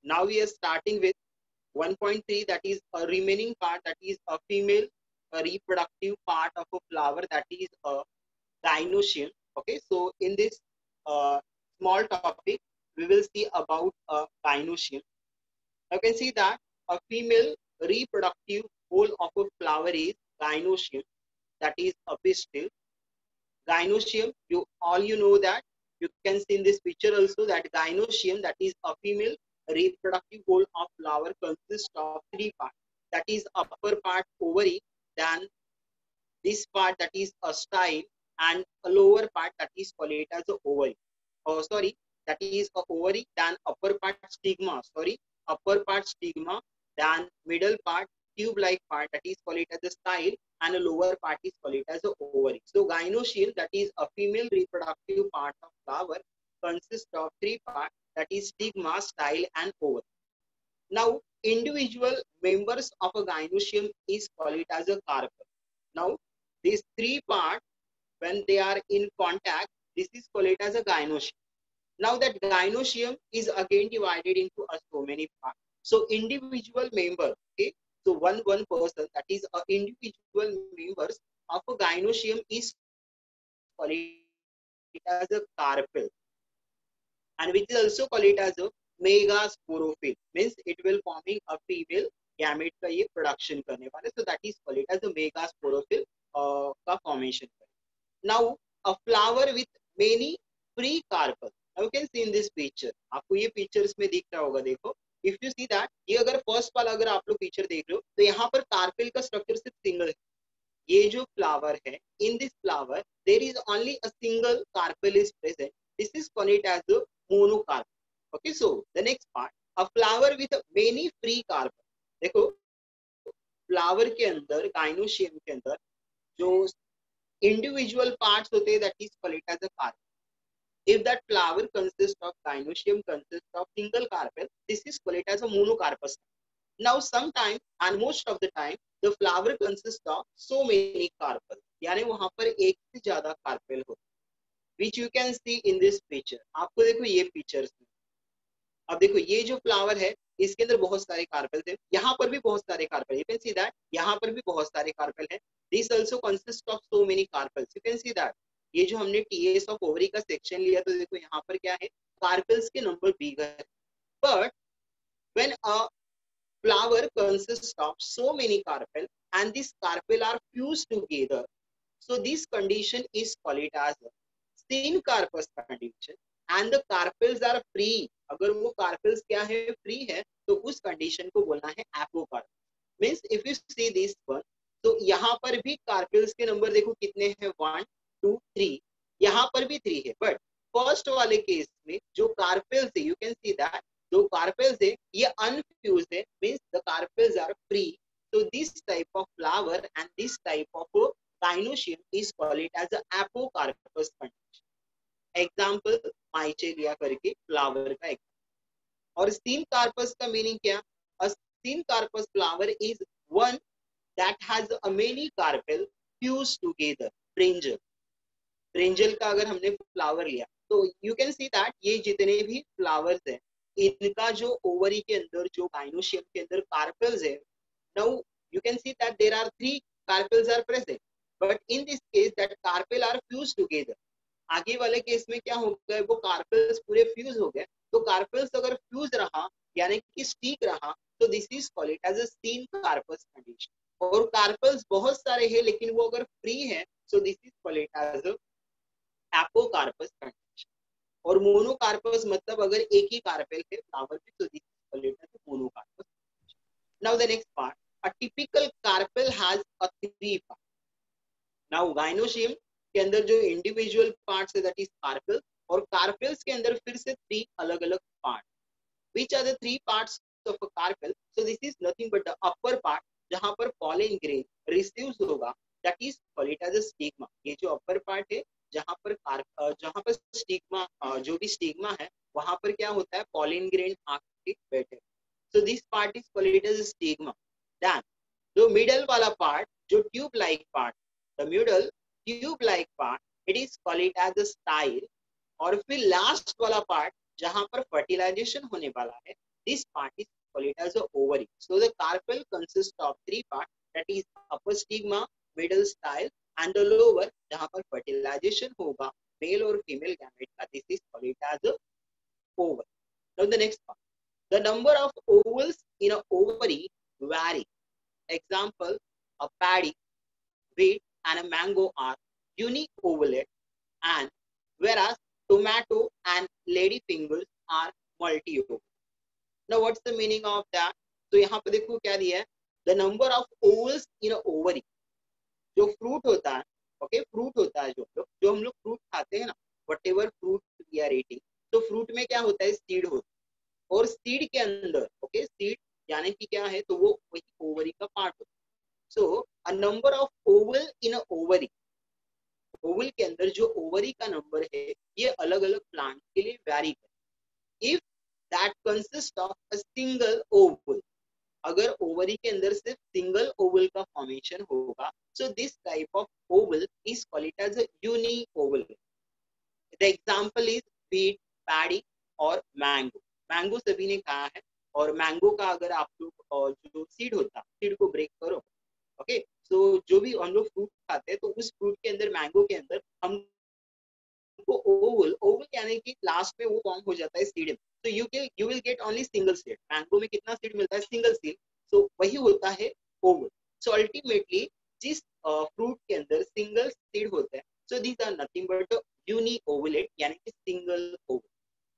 Now we are starting with 1.3, that is a remaining part, that is a female reproductive part of a flower, that is a gynoecium. Okay, so in this small topic we will see about a gynoecium. You can see that a female reproductive whole of a flower is gynoecium, that is a pistil. Gynoecium, you know that, you can see in this picture also that gynoecium, that is a female reproductive whole of flower, consists of three parts, that is upper part ovary, then this part that is a style, and a lower part that is called it as a ovary. Oh sorry, that is a ovary, then upper part stigma, sorry, upper part stigma, then middle part tube like part, that is called it as a style, and a lower part is called it as a ovary. So gynoecium, that is a female reproductive part of flower, consists of three parts, that is stigma, style, and ovary. Now individual members of a gynoecium is called it as a carpel. Now these three parts, when they are in contact, this is called it as a gynoecium. Now that gynoecium is again divided into so many parts. So individual member, okay, so one person, that is a individual members of a gynoecium is called it as a carpel, and which is also called it as a megasporophyll, means it will forming a female gamete का ये production करने वाले, so that is called it as a megasporophyll का formation. Now a flower with many free carpels. You can see in this picture, आपको ये pictures में दिख रहा होगा, देखो, if you see that, ये अगर first वाला अगर आप लोग picture देख रहे हो तो यहाँ पर carpel का structure सिर्फ single है. ये जो flower है, in this flower there is only a single carpel is present. This is called it as the monocarpel. Okay, so the next part, a flower with many free carpel. देखो flower के अंदर, gynoecium के अंदर जो individual parts होते हैं, that is called as a carpel. If that flower consists of gynoecium consists of single carpel, this is called as a monocarpus. Now sometimes and most of the time the flower consists of so many carpels, यानी वहां पर एक से ज्यादा carpel होते, which you can see in this picture. आपको देखो ये pictures में, अब देखो ये जो फ्लावर है इसके अंदर बहुत सारे कार्पेल थे, यहाँ पर भी बहुत सारे carpel, you can see that, यहाँ पर भी बहुत सारे कार्पेल हैं. This also consist of so many carpels, you can see that. ये जो हमने टीएस ऑफ ओवरी का सेक्शन लिया तो देखो यहाँ पर क्या है, कार्पेल्स के नंबर बिगर है. But when a flower consist of so many carpel and this carpel are fused together, so this condition is called as syncarpous condition, and the carpels are free. अगर वो carpels क्या है, free है, तो उस condition को बोलना है apocarpus. Means if you see this one, तो यहाँ पर भी carpels के नंबर देखो कितने हैं, 1 2 3, यहाँ पर भी 3 है. बट फर्स्ट वाले केस में जो carpels है, you can see that जो carpels है ये unfused है, means the carpels are free. So this type of flower and this type of gynoecium is called as a apocarpus condition. Example michelia करके flower का example. और syncarpus का meaning क्या, a syncarpus flower is one that has a many carpel fused together. Brinjal, brinjal का अगर हमने flower लिया तो यू कैन सी दैट ये जितने भी फ्लावर्स हैं इनका जो ओवरी के अंदर जो gynoecium के अंदर कार्पेल्स है, now you can see that there are 3 carpels are present, but in this case that carpel are fused together. आगे वाले केस में क्या हो गया, वो कार्पेल्स पूरे फ्यूज हो गए, तो कार्पेल्स अगर फ्यूज रहा यानी कि स्टिक रहा तो this is called it as a syncarpous condition. और कार्पेल्स बहुत सारे हैं लेकिन वो अगर फ्री है, so this is called it as a apocarpus condition. और मोनोकार्पस मतलब अगर एक ही कार्पेल है फ्लावर में, तो this is called it as monocarpous. Now the next part, a typical carpel has a 3 part. Now gynoecium के अंदर जो इंडिविजुअल पार्ट्स है दैट इज कार्पेल, और कार्पेल्स के अंदर फिर से 3 अलग अलग part. Which are the 3 parts of a carpel? So this is nothing but the upper part जहां पर पॉलन ग्रेन रिसीव्स होगा, that is called it as a stigma. ये जो अपर पार्ट है जहां पर स्टिग्मा, जो भी स्टिग्मा है वहां पर क्या होता है, पॉलन ग्रेन आके बैठे. So this part is called it as a stigma. Then जो मिडल वाला पार्ट जो tube like part, the middle tube like part, it is called it as a style. और फिर लास्ट वाला पार्ट जहां पर फर्टिलाइजेशन होने वाला है, This part is called it as a ovary. So the carpel consists of three parts, that is upper stigma, middle style and the lower, जहाँ पर fertilization होगा मेल और फीमेल गैमेट का. This is called it as a oval. Now the next part, the number of ovals in a ovary vary. Example, a paddy, wheat and a mango are unique ovalate, and whereas tomato and ladyfingers are multi-oval. Now what's the meaning of that? तो यहाँ पे देखो क्या दिया है, the number of ovals in a ovary. जो fruit होता है, ओके, फ्रूट होता है जो हम लोग फ्रूट खाते हैं ना, whatever fruit we are eating, तो फ्रूट में क्या होता है, सीड होता है, और सीड के अंदर, ओके, सीड यानी कि क्या है, तो वो वही ओवरी का पार्ट होता है. So a number of ovule in a ovary, ovule के अंदर जो ओवरी का नंबर है ये अलग अलग प्लांट के लिए वैरी करता है. If that consist of a single ovule, अगर ओवरी के अंदर सिर्फ सिंगल ओवल का फॉर्मेशन होगा, so this type of ovule is called it as a unique ovule. The example is wheat, paddy और मैंगो. मैंगो सभी ने कहा है, और मैंगो का अगर आप लोग जो सीड होता है, सीड को ब्रेक करो, ओके, सो जो भी हम लोग फ्रूट खाते हैं, तो उस फ्रूट के अंदर, मैंगो के अंदर हम ओवल, ओवल यानी कि लास्ट में वो फॉर्म हो जाता है सीड. तो you will get only single seed. Mango में कितना सीड मिलता है, सिंगल सीड. सो वही होता है ओवल. सो अल्टीमेटली जिस फ्रूट के अंदर सिंगल सीड होता है, so these are nothing but uniovulate, यानी कि single ovule.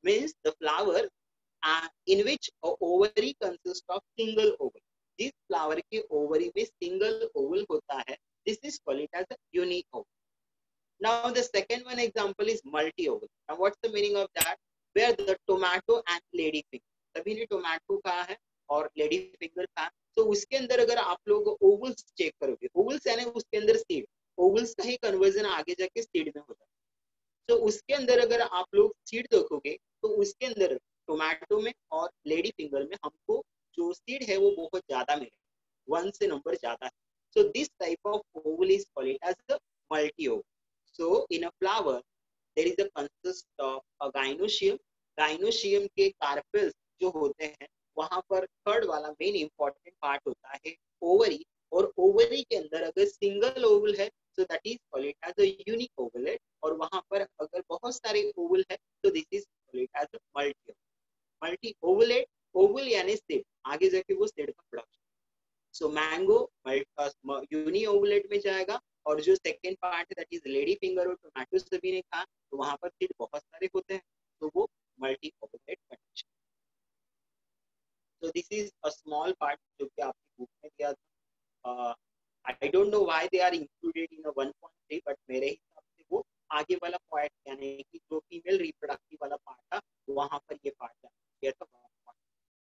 Means the flower in which a ovary consists of single oval. जिस फ्लावर के ओवरी में सिंगल ओवल होता है, this is called as a unique oval. Now the second one example is multi-oval. Now what's the meaning of that? Where the tomato and lady finger, सभी ने tomato कहा है और lady finger कहा, तो उसके अंदर अगर आप लोग ओवल्स चेक करोगे, ओवल्स यानी उसके अंदर सीड, ओवल्स का ही कन्वर्जन आगे जाके सीड में होता है. तो उसके अंदर अगर आप लोग सीड देखोगे, तो उसके अंदर टोमेटो में और लेडी फिंगर में हमको जो सीड है वो बहुत ज्यादा मिलेगा, 1 से नंबर ज्यादा है. So this type of ovule is called as the multi ovule. So in a flower there is a consist of a gynoecium. Gynoecium के कार्पेल्स जो होते हैं, वहां पर थर्ड वाला मेन इंपॉर्टेंट पार्ट होता है ओवरी, और ओवरी के अंदर अगर सिंगल ओवल है, so that is called as a unique ovalate, और वहां पर अगर बहुत सारे ओवल है, तो this is called as a multi. Multiovulate, ovule यानी सीड, आगे जाके वो सीड का production. So mango uniovulate में जाएगा, और जो सेकेंड पार्ट है दैट इज लेडी फिंगर और टोमेटो सभी ने कहा, तो वहां पर सीड बहुत सारे होते हैं, तो वो multiovulate condition. So this is a small part जो कि आपकी बुक में दिया था. I don't know why they are included in 1.3, but मेरे हिसाब से वो आगे वाला पॉइंट यानी कि जो फीमेल रिप्रोडक्शन